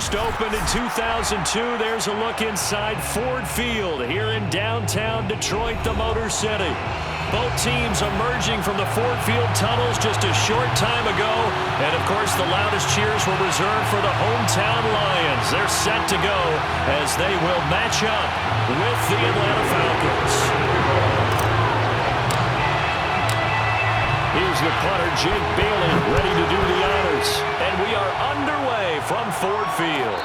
first opened in 2002. There's a look inside Ford Field here in downtown Detroit, the Motor City. Both teams emerging from the Ford Field tunnels just a short time ago. And, of course, the loudest cheers were reserved for the hometown Lions. They're set to go as they will match up with the Atlanta Falcons. Here's the punter, Jake Bailey, ready to do the honors. And we are underway from Ford Field.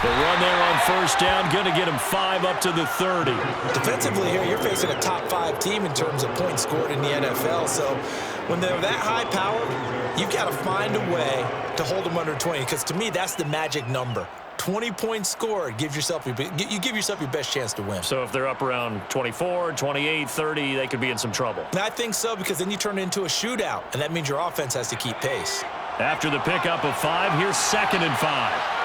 The run there on first down, going to get him 5 up to the 30. Defensively here, you're facing a top 5 team in terms of points scored in the NFL. So when they're that high powered, you've got to find a way to hold them under 20. Because to me, that's the magic number. 20 points scored, you give yourself your best chance to win. So if they're up around 24, 28, 30, they could be in some trouble. And I think so, because then you turn it into a shootout, and that means your offense has to keep pace. After the pickup of 5, here's 2nd and 5.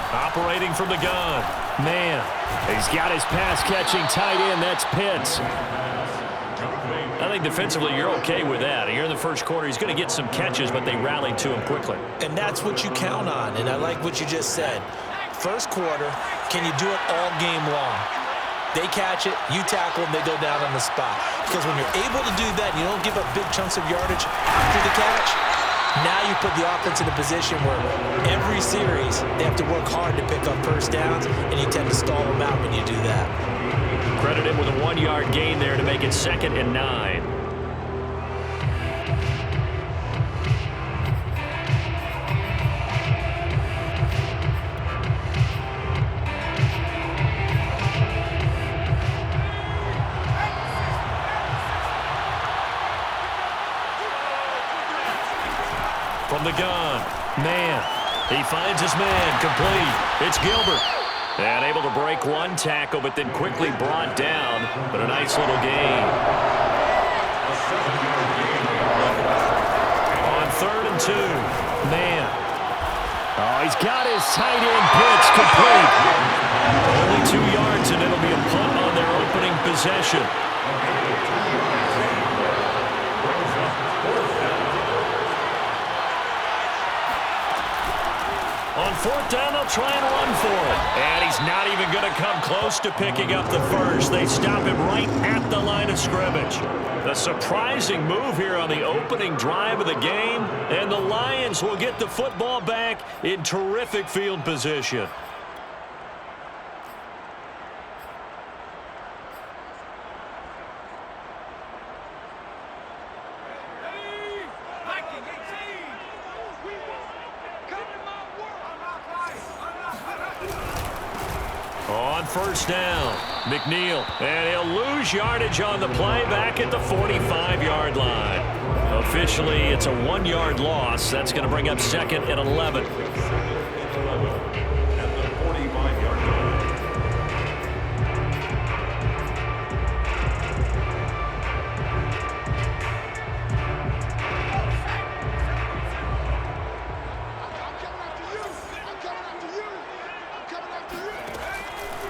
Operating from the gun. Man, he's got his pass-catching tight end. That's Pitts. I think defensively you're okay with that. Here in the first quarter, he's going to get some catches, but they rallied to him quickly. And that's what you count on, and I like what you just said. First quarter, can you do it all game long? They catch it, you tackle them, they go down on the spot. Because when you're able to do that, you don't give up big chunks of yardage after the catch. Now you put the offense in a position where every series they have to work hard to pick up first downs, and you tend to stall them out when you do that. Credit him with a 1-yard gain there to make it 2nd and 9. From the gun, man, he finds his man, complete. It's Gilbert. And able to break one tackle, but then quickly brought down. But a nice little gain. On 3rd and 2, man. Oh, he's got his tight end pitch complete. Only 2 yards, and it'll be a punt on their opening possession. On 4th down, they'll try and run for it. And he's not even going to come close to picking up the first. They stop him right at the line of scrimmage. A surprising move here on the opening drive of the game. And the Lions will get the football back in terrific field position. On 1st down, McNeil, and he'll lose yardage on the play back at the 45-yard line. Officially, it's a 1-yard loss. That's going to bring up 2nd and 11.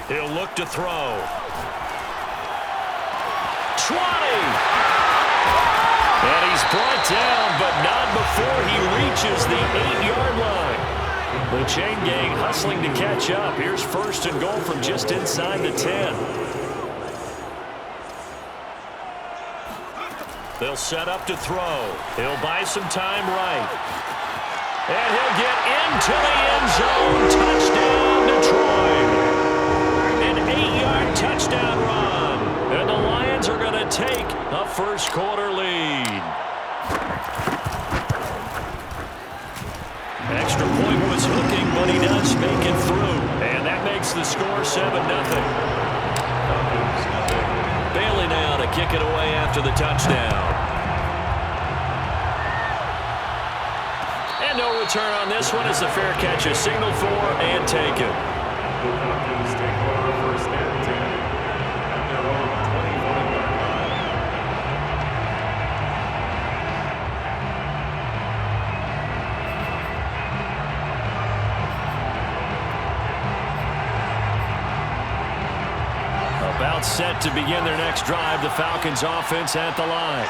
He'll look to throw. 20! And he's brought down, but not before he reaches the 8-yard line. The chain gang hustling to catch up. Here's first and goal from just inside the 10. They'll set up to throw. He'll buy some time right. And he'll get into the end zone. Touchdown, Detroit. An 8-yard touchdown run. And the Lions are going to take a first-quarter lead. Extra point was hooking, but he does make it through. And that makes the score 7-0. Bailey now to kick it away after the touchdown. And no return on this one as the fair catch is signaled for and taken. About set to begin their next drive, the Falcons offense at the line.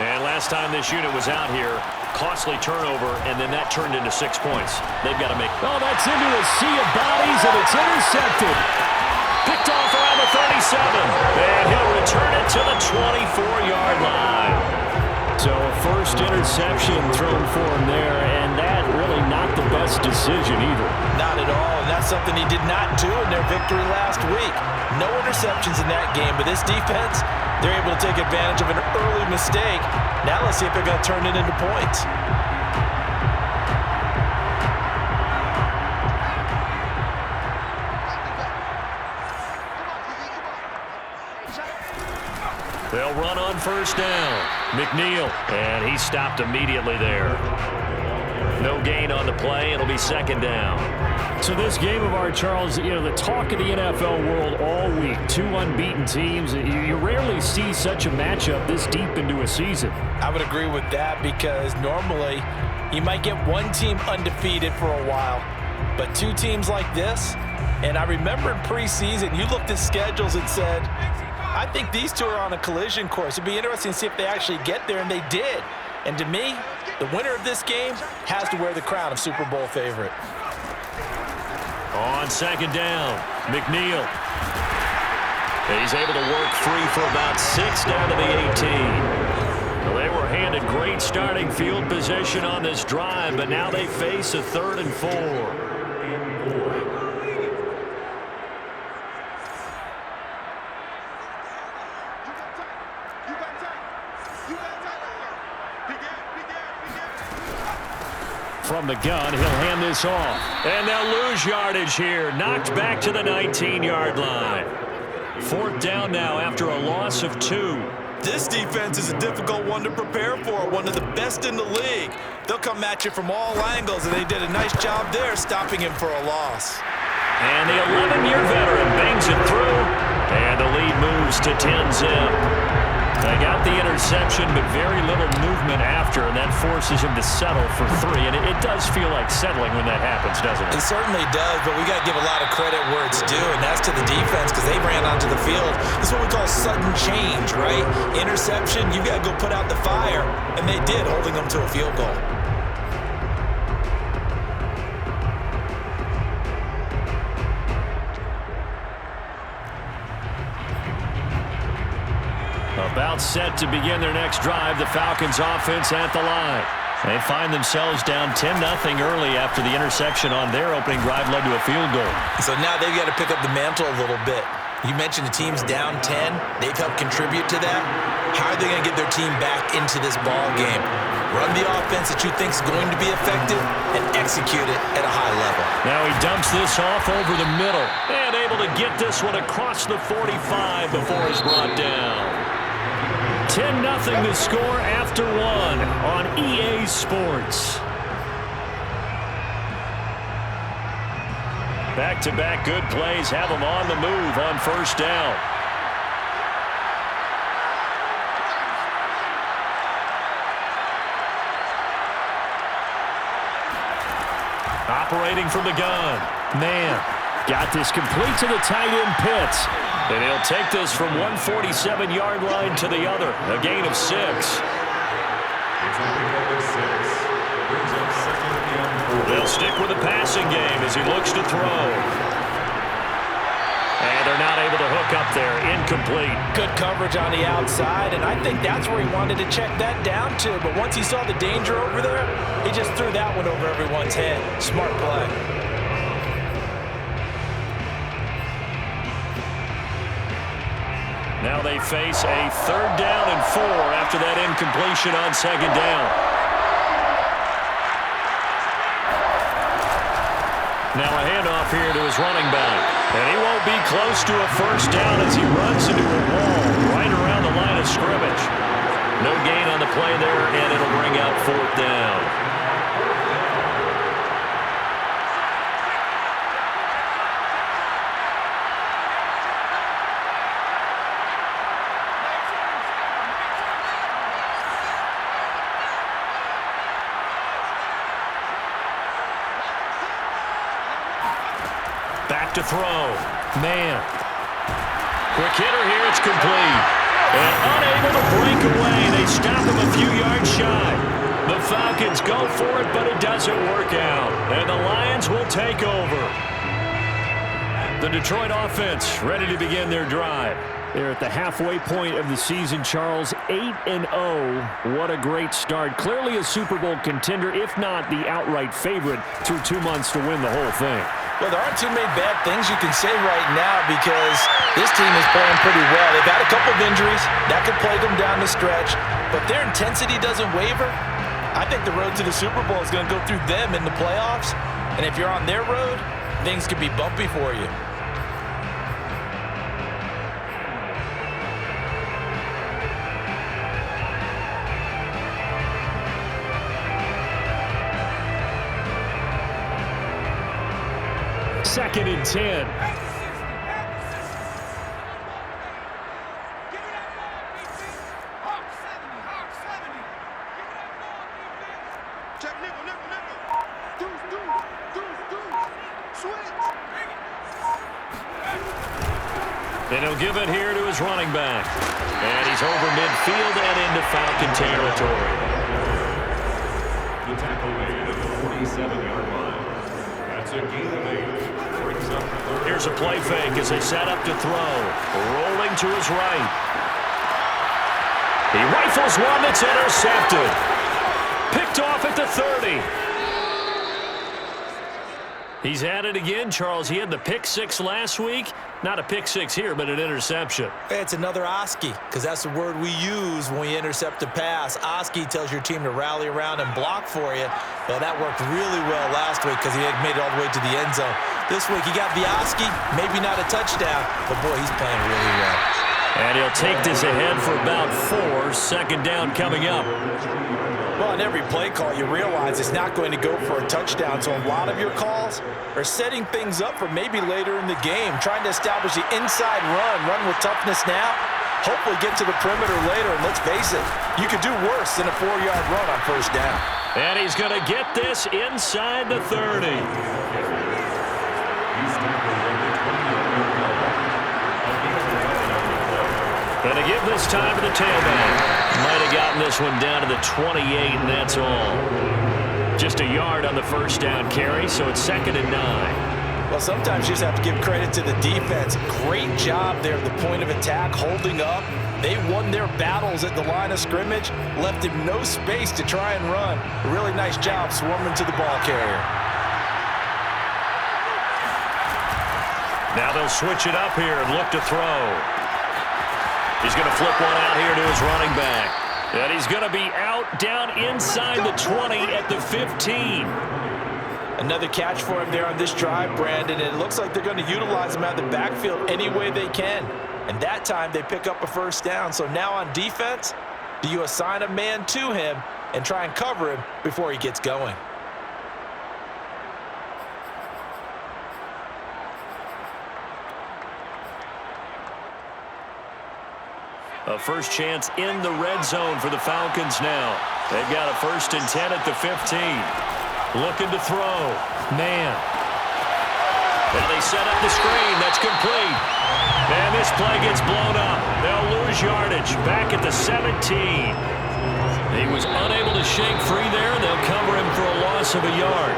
And last time this unit was out here, costly turnover, and then that turned into 6 points. They've got to make... Oh, that's into a sea of bodies, and it's intercepted. Picked off around the 37. And he'll return it to the 24-yard line. So first interception thrown for him there, and that really not the best decision either. Not at all, and that's something he did not do in their victory last week. No interceptions in that game, but this defense, they're able to take advantage of an early mistake. Now let's see if they're going to turn it into points. They'll run on first down. McNeil, and he stopped immediately there. No gain on the play. It'll be second down. So this game of ours, Charles, you know, the talk of the NFL world all week. 2 unbeaten teams. You rarely see such a matchup this deep into a season. I would agree with that because normally you might get one team undefeated for a while, but 2 teams like this, and I remember in preseason you looked at schedules and said, I think these 2 are on a collision course. It'd be interesting to see if they actually get there, and they did. And to me, the winner of this game has to wear the crown of Super Bowl favorite. On second down, McNeil. He's able to work free for about 6 down to the 18. Well, they were handed great starting field position on this drive, but now they face a 3rd and 4. From the gun, he'll hand this off. And they'll lose yardage here. Knocked back to the 19-yard line. 4th down now after a loss of 2. This defense is a difficult one to prepare for, one of the best in the league. They'll come at you from all angles, and they did a nice job there stopping him for a loss. And the 11-year veteran bangs it through, and the lead moves to 10-zip. They got the interception, but very little movement after, and that forces him to settle for 3. And it does feel like settling when that happens, doesn't it? It certainly does, but we got to give a lot of credit where it's due, and that's to the defense because they ran onto the field. This is what we call sudden change, right? Interception, you got to go put out the fire, and they did, holding them to a field goal. About set to begin their next drive, the Falcons offense at the line. They find themselves down 10-0 early after the interception on their opening drive led to a field goal. So now they've got to pick up the mantle a little bit. You mentioned the team's down 10. They've helped contribute to that. How are they going to get their team back into this ball game? Run the offense that you think is going to be effective and execute it at a high level. Now he dumps this off over the middle and able to get this one across the 45 before he's brought down. 10-0 the score after 1 on EA Sports. Back-to-back good plays have them on the move on first down. Operating from the gun. Man. Got this complete to the tight end Pitts. And he'll take this from 147-yard line to the other. A gain of 6. They'll stick with the passing game as he looks to throw. And they're not able to hook up there. Incomplete. Good coverage on the outside, and I think that's where he wanted to check that down to. But once he saw the danger over there, he just threw that one over everyone's head. Smart play. Now they face a 3rd down and 4 after that incompletion on 2nd down. Now a handoff here to his running back. And he won't be close to a 1st down as he runs into a wall right around the line of scrimmage. No gain on the play there, and it'll bring out 4th down. Back to throw. Man. Quick hitter here. It's complete. And unable to break away. They stop him a few yards shy. The Falcons go for it, but it doesn't work out. And the Lions will take over. The Detroit offense ready to begin their drive. They're at the halfway point of the season, Charles. 8-0. What a great start. Clearly a Super Bowl contender, if not the outright favorite, through 2 months to win the whole thing. Well, there aren't too many bad things you can say right now because this team is playing pretty well. They've had a couple of injuries. That could plague them down the stretch. But their intensity doesn't waver. I think the road to the Super Bowl is going to go through them in the playoffs. And if you're on their road, things could be bumpy for you. Second and 10. And he'll give it here to his running back. And he's over midfield and into Falcon territory. The tackle made at the 47-yard line. That's a gain of 8. Here's a play fake as they set up to throw. Rolling to his right. He rifles one that's intercepted. Picked off at the 30. He's at it again, Charles. He had the pick 6 last week. Not a pick 6 here, but an interception. It's another Oski, because that's the word we use when we intercept a pass. Oski tells your team to rally around and block for you. Well, that worked really well last week because he had made it all the way to the end zone. This week he got the Oski, maybe not a touchdown, but boy, he's playing really well. And he'll take this ahead for about 4. 2nd down coming up. Well, in every play call, you realize it's not going to go for a touchdown, so a lot of your calls are setting things up for maybe later in the game, trying to establish the inside run with toughness now, hopefully get to the perimeter later, and let's face it, you could do worse than a 4-yard run on 1st down. And he's going to get this inside the 30. Going to give this time to the tailback. Might have gotten this one down to the 28, and that's all. Just a yard on the 1st down carry, so it's 2nd and 9. Well, sometimes you just have to give credit to the defense. Great job there at the point of attack, holding up. They won their battles at the line of scrimmage, left him no space to try and run. A really nice job swarming to the ball carrier. Now they'll switch it up here and look to throw. He's going to flip one out here to his running back. And he's going to be out down inside the 20 at the 15. Another catch for him there on this drive, Brandon. And it looks like they're going to utilize him out of the backfield any way they can. And that time they pick up a 1st down. So now on defense, do you assign a man to him and try and cover him before he gets going? A first chance in the red zone for the Falcons now. They've got a 1st and 10 at the 15. Looking to throw. Man. Now they set up the screen. That's complete. And this play gets blown up. They'll lose yardage back at the 17. He was unable to shake free there. They'll cover him for a loss of a yard.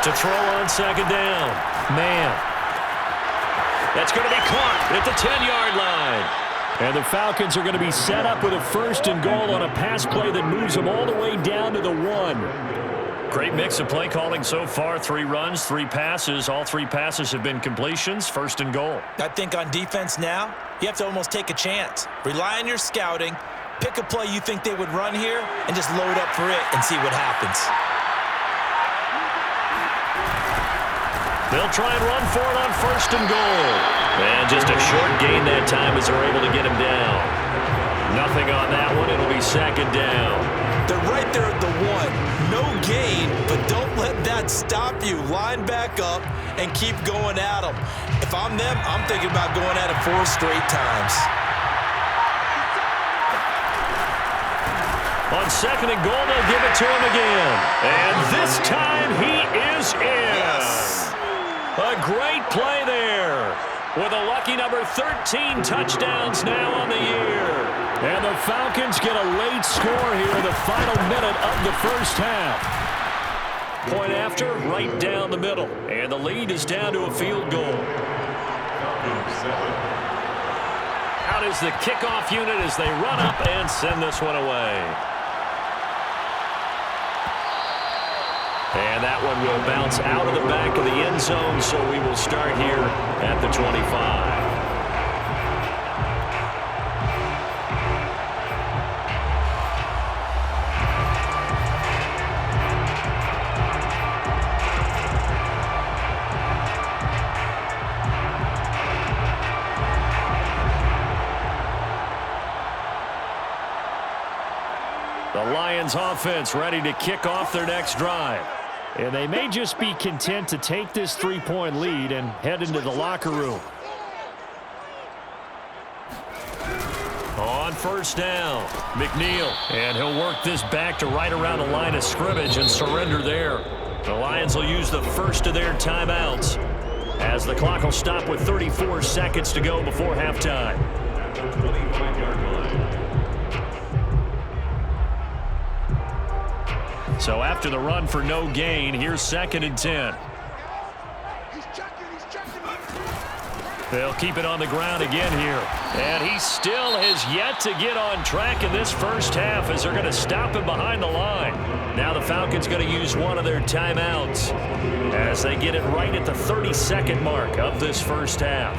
To throw on second down. Man. That's going to be caught at the 10-yard line. And the Falcons are going to be set up with a first and goal on a pass play that moves them all the way down to the 1. Great mix of play calling so far. 3 runs, 3 passes. All 3 passes have been completions. First and goal. I think on defense now, you have to almost take a chance. Rely on your scouting. Pick a play you think they would run here and just load up for it and see what happens. They'll try and run for it on first and goal. And just a short gain that time as they're able to get him down. Nothing on that one. It'll be second down. They're right there at the 1. No gain, but don't let that stop you. Line back up and keep going at them. If I'm them, I'm thinking about going at it 4 straight times. On second and goal, they'll give it to him again. And this time he is in. Yes. A great play there with a lucky number 13 touchdowns now on the year. And the Falcons get a late score here in the final minute of the first half. Point after, right down the middle. And the lead is down to a field goal. Out is the kickoff unit as they run up and send this one away. And that one will bounce out of the back of the end zone, so we will start here at the 25. The Lions offense ready to kick off their next drive. And they may just be content to take this 3-point lead and head into the locker room. On first down, McNeil. And he'll work this back to right around the line of scrimmage and surrender there. The Lions will use the first of their timeouts as the clock will stop with 34 seconds to go before halftime. So after the run for no gain, here's second and 10. They'll keep it on the ground again here. And he still has yet to get on track in this first half as they're going to stop him behind the line. Now the Falcons going to use one of their timeouts as they get it right at the 30-second mark of this first half.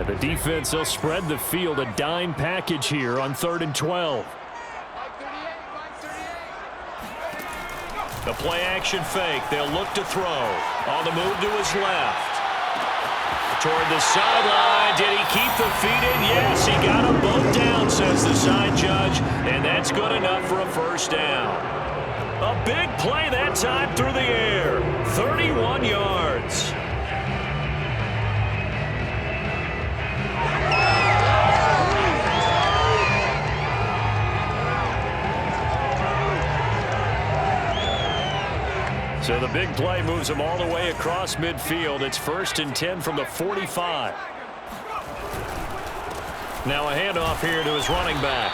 The defense, they'll spread the field, a dime package here on 3rd and 12. The play action fake. They'll look to throw. On the move to his left. Toward the sideline. Did he keep the feet in? Yes, he got them both down, says the side judge. And that's good enough for a first down. A big play that time through the air. 31 yards. So the big play moves them all the way across midfield. It's 1st and 10 from the 45. Now a handoff here to his running back.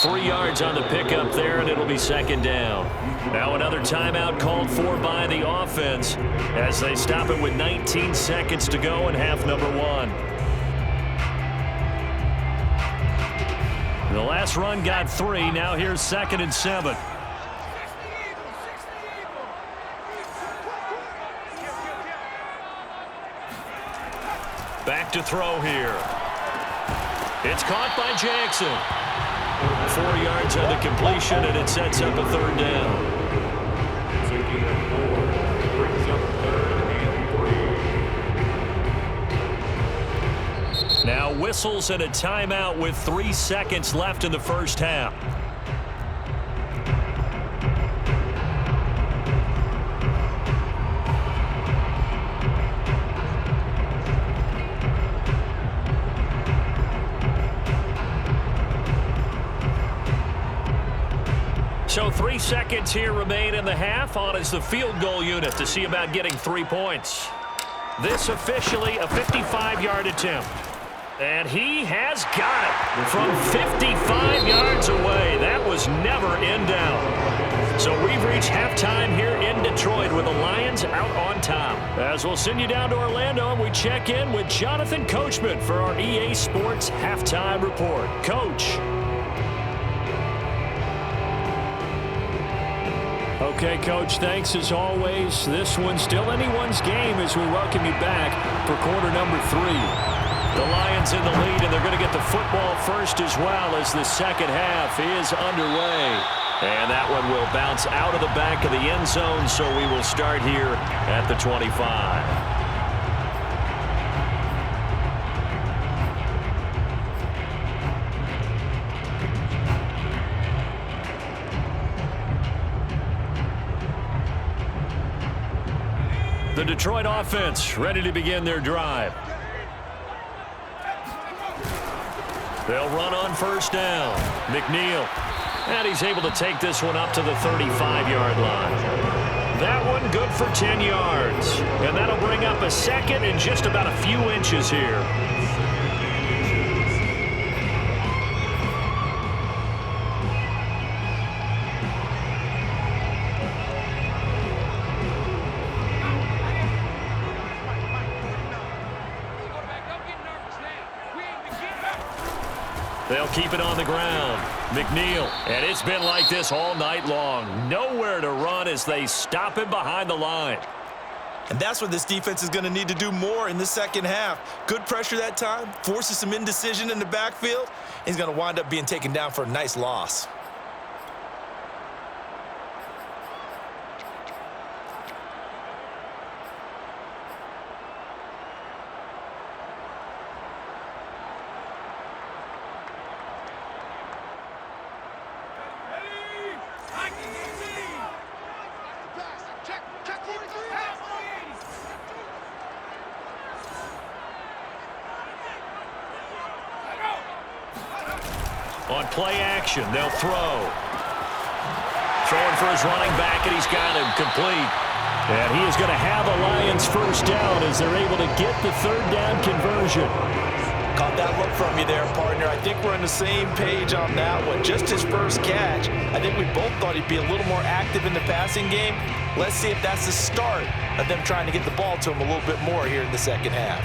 3 yards on the pickup there, and it'll be second down. Now another timeout called for by the offense as they stop it with 19 seconds to go in half number 1. The last run got 3. Now here's 2nd and 7. Back to throw here. It's caught by Jackson. 4 yards on the completion, and it sets up a 3rd down. whistles and a timeout with 3 seconds left in the first half. So 3 seconds here remain in the half. On is the field goal unit to see about getting 3 points. This officially a 55-yard attempt. And he has got it from 55 yards away. That was never in doubt. So we've reached halftime here in Detroit with the Lions out on top. As we'll send you down to Orlando, and we check in with Jonathan Coachman for our EA Sports Halftime Report. Coach. Okay, Coach, thanks as always. This one's still anyone's game as we welcome you back for quarter number 3. The Lions in the lead, and they're going to get the football first as well as the second half is underway. And that one will bounce out of the back of the end zone, so we will start here at the 25. The Detroit offense ready to begin their drive. They'll run on first down. McNeil. And he's able to take this one up to the 35-yard line. That one good for 10 yards. And that'll bring up a second and just about a few inches here. They'll keep it on the ground. McNeil. And it's been like this all night long. Nowhere to run as they stop him behind the line. And that's what this defense is going to need to do more in the second half. Good pressure that time. Forces some indecision in the backfield. He's going to wind up being taken down for a nice loss. On play action, they'll throw. Throwing for his running back, and he's got him complete. And he is going to have a Lions first down as they're able to get the third down conversion. Caught that look from you there, partner. I think we're on the same page on that one. Just his first catch. I think we both thought he'd be a little more active in the passing game. Let's see if that's the start of them trying to get the ball to him a little bit more here in the second half.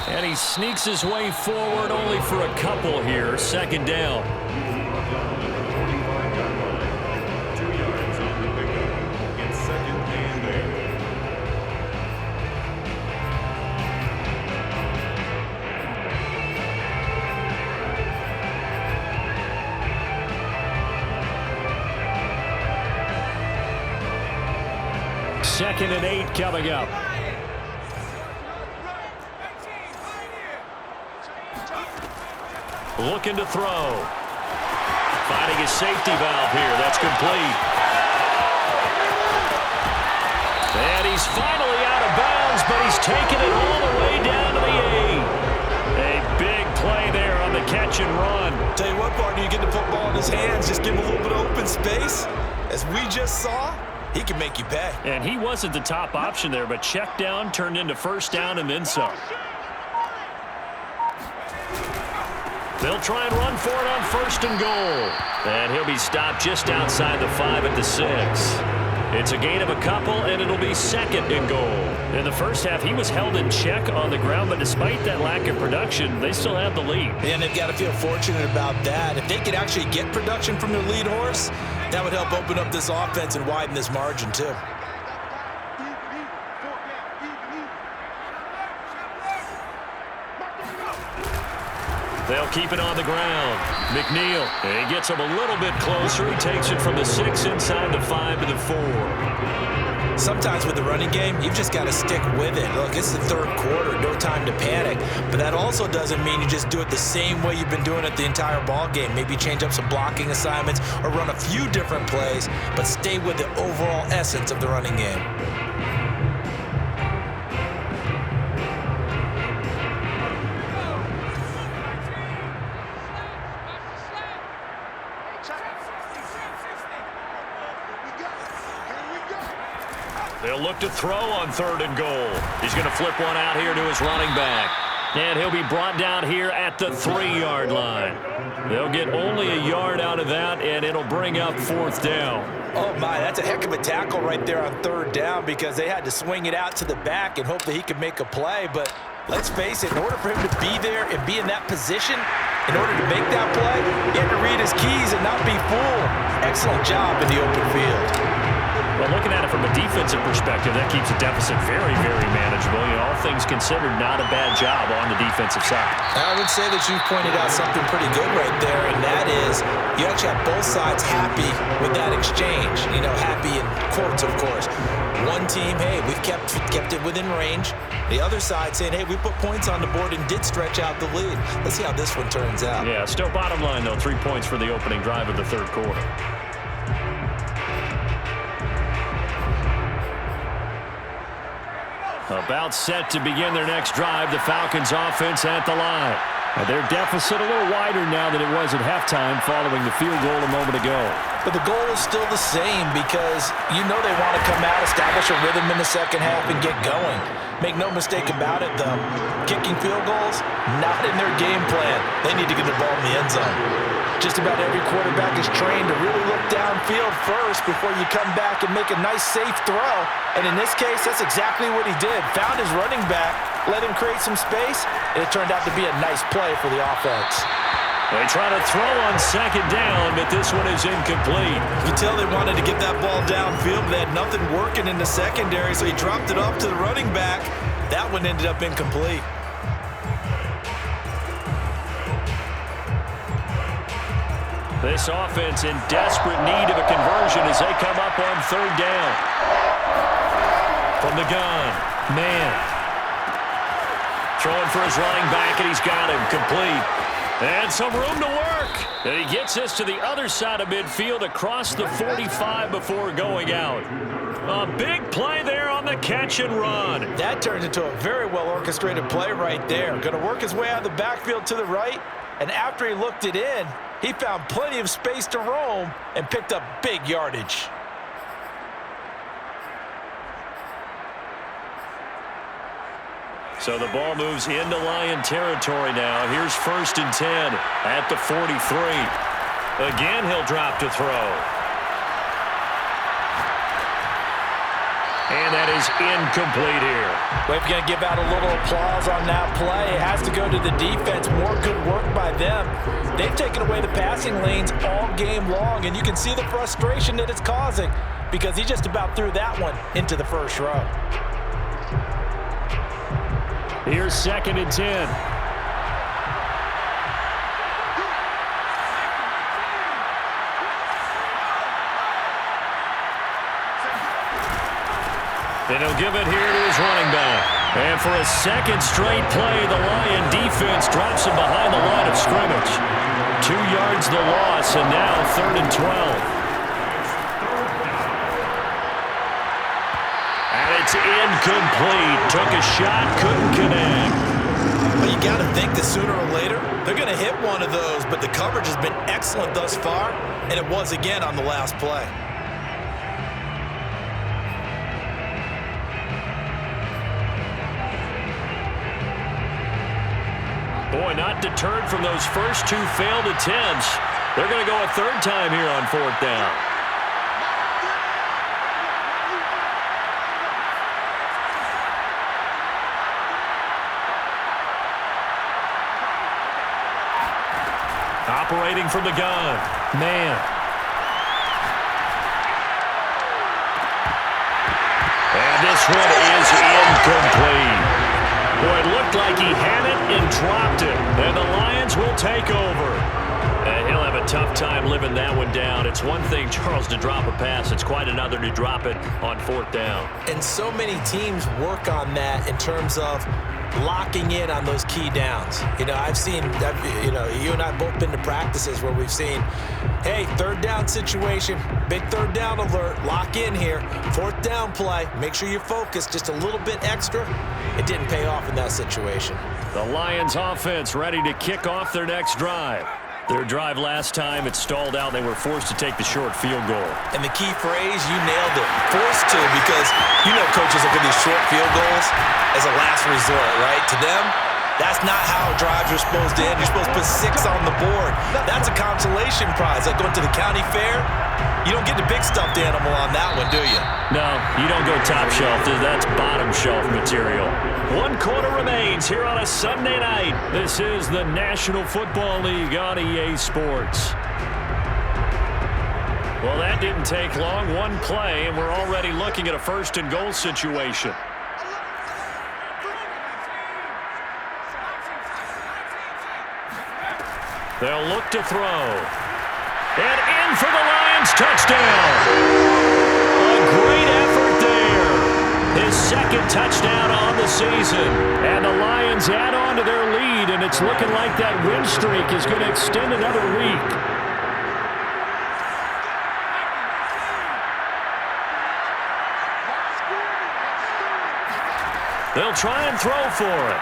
And he sneaks his way forward only for a couple here. Second down. 2 yards on the pickup. It's second and 8. Second and 8 coming up. Looking to throw. Finding his safety valve here. That's complete. And he's finally out of bounds, but he's taken it all the way down to the 8. A big play there on the catch and run. Tell you what, partner, you get the football in his hands, just give him a little bit of open space. As we just saw, he can make you pay. And he wasn't the top option there, but check down turned into first down and then some. They'll try and run for it on first and goal. And he'll be stopped just outside the 5 at the 6. It's a gain of a couple, and it'll be second and goal. In the first half, he was held in check on the ground, but despite that lack of production, they still have the lead. And they've got to feel fortunate about that. If they could actually get production from their lead horse, that would help open up this offense and widen this margin, too. They'll keep it on the ground. McNeil, he gets him a little bit closer. He takes it from the 6 inside the 5 to the 4. Sometimes with the running game, you've just got to stick with it. Look, it's the third quarter, no time to panic. But that also doesn't mean you just do it the same way you've been doing it the entire ball game. Maybe change up some blocking assignments or run a few different plays, but stay with the overall essence of the running game. They'll look to throw on 3rd and goal. He's going to flip one out here to his running back. And he'll be brought down here at the 3-yard line. They'll get only a yard out of that, and it'll bring up 4th down. Oh, my, that's a heck of a tackle right there on 3rd down because they had to swing it out to the back and hope that he could make a play. But let's face it, in order for him to be there and be in that position, in order to make that play, he had to read his keys and not be fooled. Excellent job in the open field. Well, looking at it from a defensive perspective, that keeps the deficit very, very manageable. You know, all things considered, not a bad job on the defensive side. I would say that you pointed out something pretty good right there, and that is you actually have both sides happy with that exchange. You know, happy in quotes, of course. One team, hey, we've kept it within range. The other side saying, hey, we put points on the board and did stretch out the lead. Let's see how this one turns out. Yeah, still bottom line, though, 3 points for the opening drive of the 3rd quarter. About set to begin their next drive, the Falcons offense at the line. Their deficit a little wider now than it was at halftime following the field goal a moment ago. But the goal is still the same because you know they want to come out, establish a rhythm in the second half, and get going. Make no mistake about it, though. Kicking field goals, not in their game plan. They need to get the ball in the end zone. Just about every quarterback is trained to really look downfield first before you come back and make a nice, safe throw. And in this case, that's exactly what he did. Found his running back, let him create some space, and it turned out to be a nice play for the offense. They try to throw on 2nd down, but this one is incomplete. You can tell they wanted to get that ball downfield, but they had nothing working in the secondary, so he dropped it off to the running back. That one ended up incomplete. This offense in desperate need of a conversion as they come up on 3rd down. From the gun, man. Throwing for his running back, and he's got him complete. And some room to work. And he gets this to the other side of midfield across the 45 before going out. A big play there on the catch and run. That turns into a very well-orchestrated play right there. Going to work his way out of the backfield to the right, and after he looked it in, he found plenty of space to roam and picked up big yardage. So the ball moves into Lion territory now. Here's 1st and 10 at the 43. Again, he'll drop to throw. And that is incomplete here. We're going to give out a little applause on that play. It has to go to the defense. More good work by them. They've taken away the passing lanes all game long, and you can see the frustration that it's causing because he just about threw that one into the first row. Here's 2nd and 10. And he'll give it here to his running back. And for a 2nd straight play, the Lion defense drops him behind the line of scrimmage. 2 yards the loss, and now 3rd and 12. And it's incomplete. Took a shot, couldn't connect. Well, you got to think that sooner or later, they're going to hit one of those, but the coverage has been excellent thus far, and it was again on the last play. Boy, not deterred from those first 2 failed attempts. They're going to go a 3rd time here on 4th down. Operating from the gun. Man. And this one is incomplete. Boy, it looked like he had it and dropped it. And the Lions will take over. And he'll have a tough time living that one down. It's one thing, Charles, to drop a pass. It's quite another to drop it on 4th down. And so many teams work on that in terms of locking in on those key downs. I've seen, you and I have both been to practices where we've seen, hey, 3rd down situation, big 3rd down alert, lock in here, 4th down play, make sure you're focused just a little bit extra. It didn't pay off in that situation. The Lions offense ready to kick off their next drive. Their drive last time, it stalled out. They were forced to take the short field goal. And the key phrase, you nailed it. Forced to, because coaches look at these short field goals as a last resort, right? To them, that's not how drives are supposed to end. You're supposed to put 6 on the board. That's a consolation prize. Like going to the county fair, you don't get the big stuffed animal on that one, do you? No, you don't go top shelf. That's bottom shelf material. 1 quarter remains here on a Sunday night. This is the National Football League on EA Sports. Well, that didn't take long. 1 play, and we're already looking at a 1st and goal situation. They'll look to throw. And in for the Lions, touchdown. A great effort there. His 2nd touchdown on the season. And the Lions add on to their lead, and it's looking like that win streak is going to extend another week. They'll try and throw for it.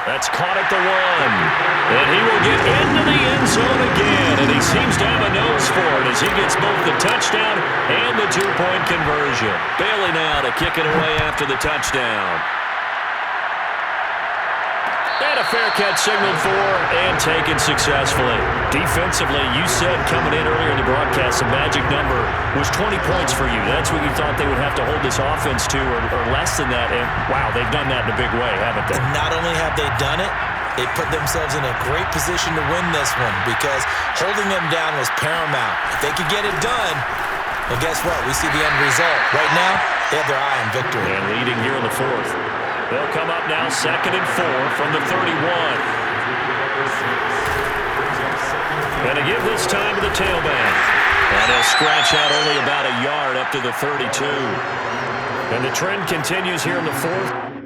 That's caught at the 1. And he will get into the end zone again. And he seems to have a nose for it as he gets both the touchdown and the 2-point conversion. Bailey now to kick it away after the touchdown. And a fair catch signaled for and taken successfully. Defensively, you said coming in earlier in the broadcast, the magic number was 20 points for you. That's what you thought they would have to hold this offense to, or less than that. And, wow, they've done that in a big way, haven't they? And not only have they done it, they put themselves in a great position to win this one because holding them down was paramount. If they could get it done, well, guess what? We see the end result. Right now, they have their eye on victory. And leading here in the 4th. They'll come up now 2nd and 4 from the 31. Going to give this time to the tailback. And he'll scratch out only about a yard up to the 32. And the trend continues here in the 4th.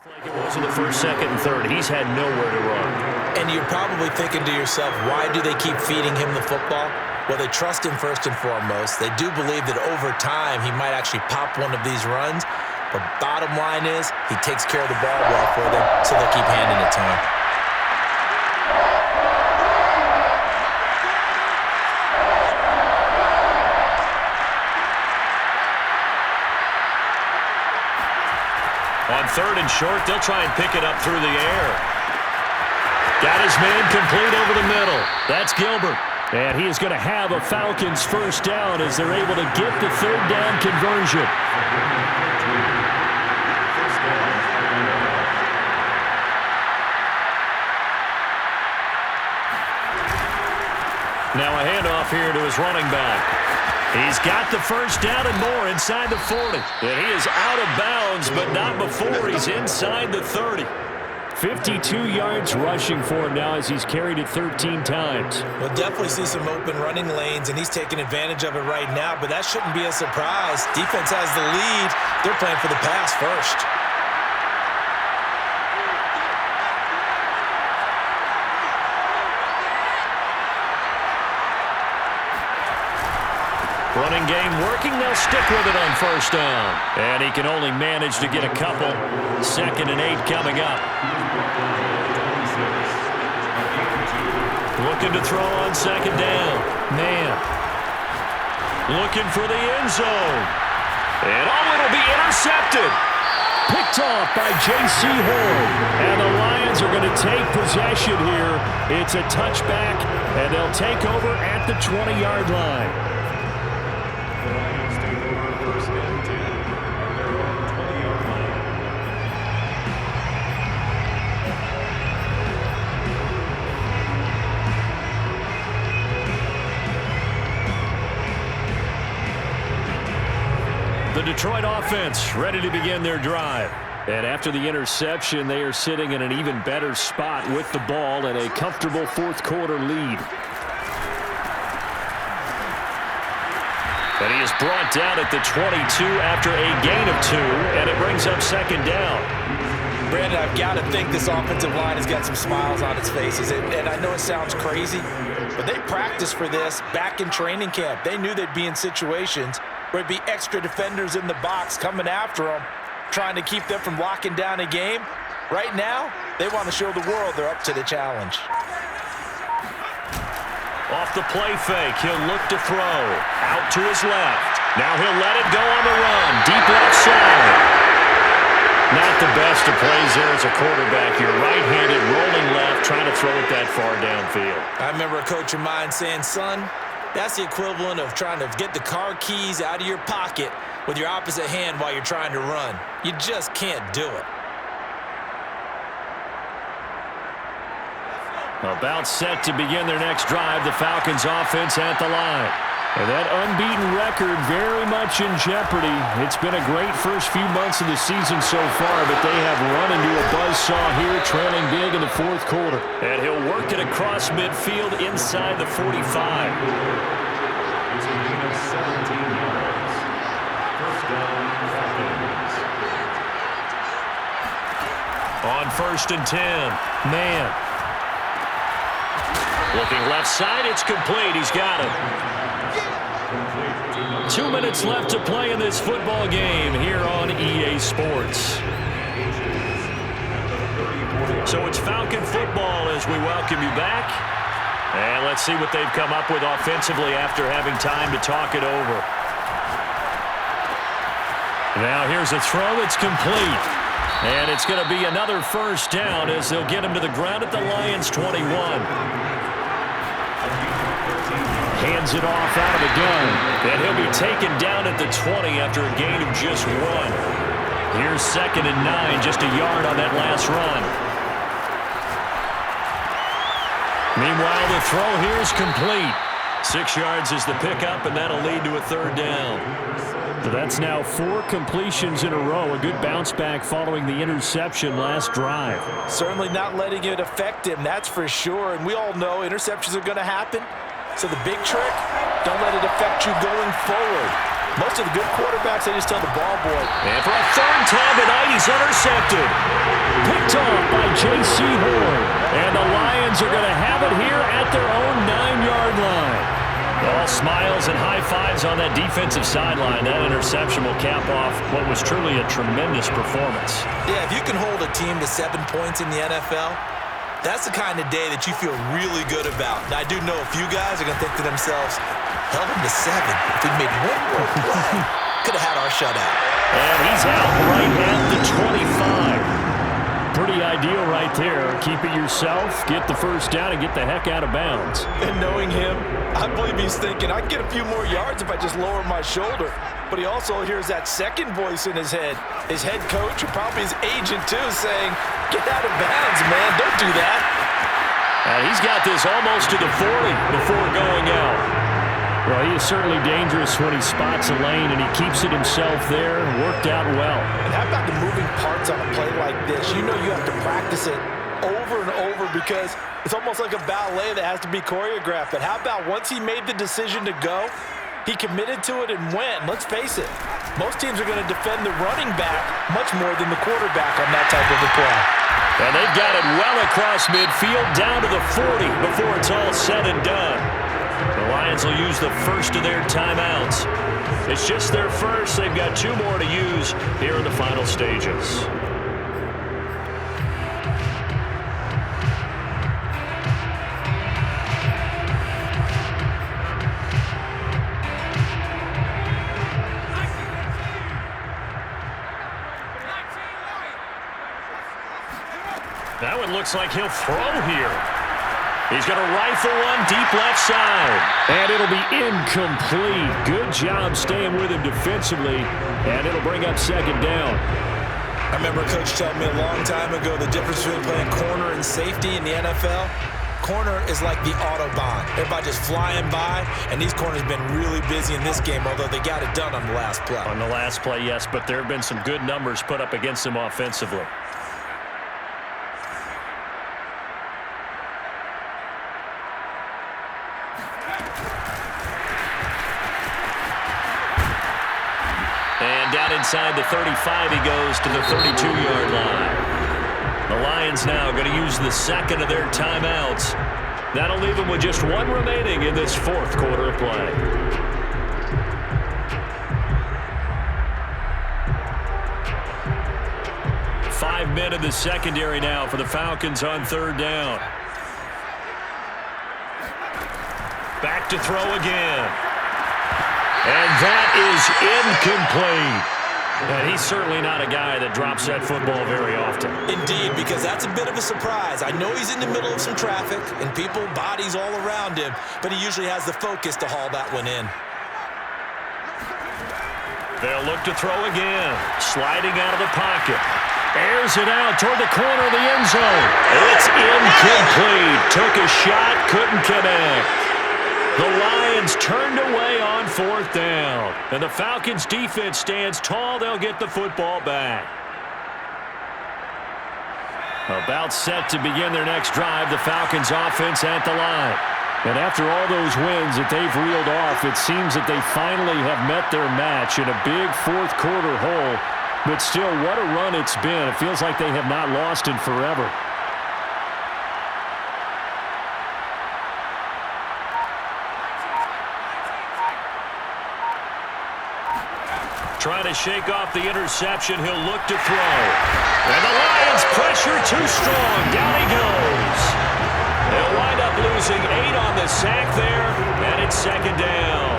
Like it was in the 1st, 2nd, and 3rd. He's had nowhere to run. And you're probably thinking to yourself, why do they keep feeding him the football? Well, they trust him first and foremost. They do believe that over time he might actually pop one of these runs. But bottom line is he takes care of the ball well for them, so they'll keep handing it to him. On 3rd and short, they'll try and pick it up through the air. Got his man complete over the middle. That's Gilbert. And he is going to have a Falcons 1st down as they're able to get the 3rd down conversion. Now a handoff here to his running back. He's got the 1st down and more inside the 40. And he is out of bounds, but not before he's inside the 30. 52 yards rushing for him now as he's carried it 13 times. We'll definitely see some open running lanes, and he's taking advantage of it right now, but that shouldn't be a surprise. Defense has the lead. They're playing for the pass first. Running game working. They'll stick with it on 1st down. And he can only manage to get a couple. 2nd and 8 coming up. Looking to throw on 2nd down. Man. Looking for the end zone. And it'll be intercepted. Picked off by J.C. Horn. And the Lions are going to take possession here. It's a touchback, and they'll take over at the 20-yard line. Detroit offense ready to begin their drive. And after the interception, they are sitting in an even better spot with the ball and a comfortable fourth quarter lead. And he is brought down at the 22 after a gain of 2, and it brings up second down. Brandon, I've got to think this offensive line has got some smiles on its faces. And I know it sounds crazy, but they practiced for this back in training camp. They knew they'd be in situations where it'd be extra defenders in the box coming after them, trying to keep them from locking down a game. Right now, they want to show the world they're up to the challenge. Off the play fake, he'll look to throw. Out to his left. Now he'll let it go on the run. Deep left side. Not the best of plays there as a quarterback. You're right-handed, rolling left, trying to throw it that far downfield. I remember a coach of mine saying, son, that's the equivalent of trying to get the car keys out of your pocket with your opposite hand while you're trying to run. You just can't do it. About set to begin their next drive, the Falcons offense at the line. And that unbeaten record very much in jeopardy. It's been a great first few months of the season so far, but they have run into a buzzsaw here, trailing big in the fourth quarter. And he'll work it across midfield inside the 45. It's a gain of 17 yards. First down, Falcons. On 1st and 10, man. Looking left side, it's complete. He's got it. 2 minutes left to play in this football game here on EA Sports. So it's Falcon football as we welcome you back. And let's see what they've come up with offensively after having time to talk it over. Now here's a throw that's complete. And it's going to be another first down as they'll get him to the ground at the Lions' 21. Hands it off out of the gun. And he'll be taken down at the 20 after a gain of just 1. Here's 2nd and 9, just a yard on that last run. Meanwhile, the throw here is complete. 6 yards is the pickup, and that'll lead to a 3rd down. So that's now 4 completions in a row. A good bounce back following the interception last drive. Certainly not letting it affect him, that's for sure. And we all know interceptions are going to happen. So the big trick, don't let it affect you going forward. Most of the good quarterbacks, they just tell the ball boy. And for a 3rd time tonight, he's intercepted. Picked off by J.C. Horn. And the Lions are going to have it here at their own 9-yard line. All smiles and high fives on that defensive sideline. That interception will cap off what was truly a tremendous performance. Yeah, if you can hold a team to 7 points in the NFL, that's the kind of day that you feel really good about. And I do know a few guys are going to think to themselves, held him to 7. If we made one more play, could have had our shutout. And he's out right at the 25. Pretty ideal right there. Keep it yourself, get the first down, and get the heck out of bounds. And knowing him, I believe he's thinking, I can get a few more yards if I just lower my shoulder. But he also hears that second voice in his head. His head coach, and probably his agent too, saying, get out of bounds, man. Don't do that. And he's got this almost to the 40 before going out. Well, he is certainly dangerous when he spots a lane, and he keeps it himself there. Worked out well. And how about the moving parts on a play like this? You know you have to practice it over and over because it's almost like a ballet that has to be choreographed. But how about once he made the decision to go, he committed to it and went. Let's face it, most teams are going to defend the running back much more than the quarterback on that type of a play. And they've got it well across midfield, down to the 40 before it's all said and done. The Lions will use the first of their timeouts. It's just their first. They've got 2 more to use here in the final stages. Now it looks like he'll throw here. He's going to rifle one deep left side. And it'll be incomplete. Good job staying with him defensively. And it'll bring up 2nd down. I remember a coach telling me a long time ago the difference between playing corner and safety in the NFL. Corner is like the Autobahn. Everybody just flying by, and these corners have been really busy in this game, although they got it done on the last play. On the last play, yes, but there have been some good numbers put up against them offensively. And down inside the 35, he goes to the 32-yard line. The Lions now going to use the second of their timeouts. That'll leave them with just one remaining in this fourth quarter of play. Five men in the secondary now for the Falcons on third down. Back to throw again. And that is incomplete. And he's certainly not a guy that drops that football very often. Indeed, because that's a bit of a surprise. I know he's in the middle of some traffic and people, bodies all around him, but he usually has the focus to haul that one in. They'll look to throw again. Sliding out of the pocket. Airs it out toward the corner of the end zone. It's incomplete. Took a shot, couldn't connect. The Lions turned away on fourth down. And the Falcons' defense stands tall. They'll get the football back. About set to begin their next drive, the Falcons' offense at the line. And after all those wins that they've reeled off, it seems that they finally have met their match in a big fourth quarter hole. But still, what a run it's been. It feels like they have not lost in forever. Trying to shake off the interception. He'll look to throw. And the Lions pressure too strong. Down he goes. They'll wind up losing 8 on the sack there. And it's second down.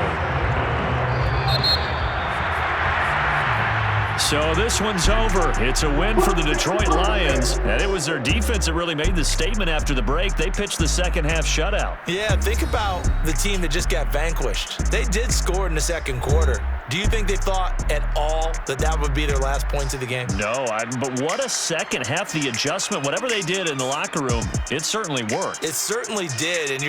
So this one's over. It's a win for the Detroit Lions. And it was their defense that really made the statement after the break. They pitched the second half shutout. Yeah, think about the team that just got vanquished. They did score in the second quarter. Do you think they thought at all that that would be their last points of the game? No, but what a second half. The adjustment, whatever they did in the locker room, it certainly worked. It certainly did, and you're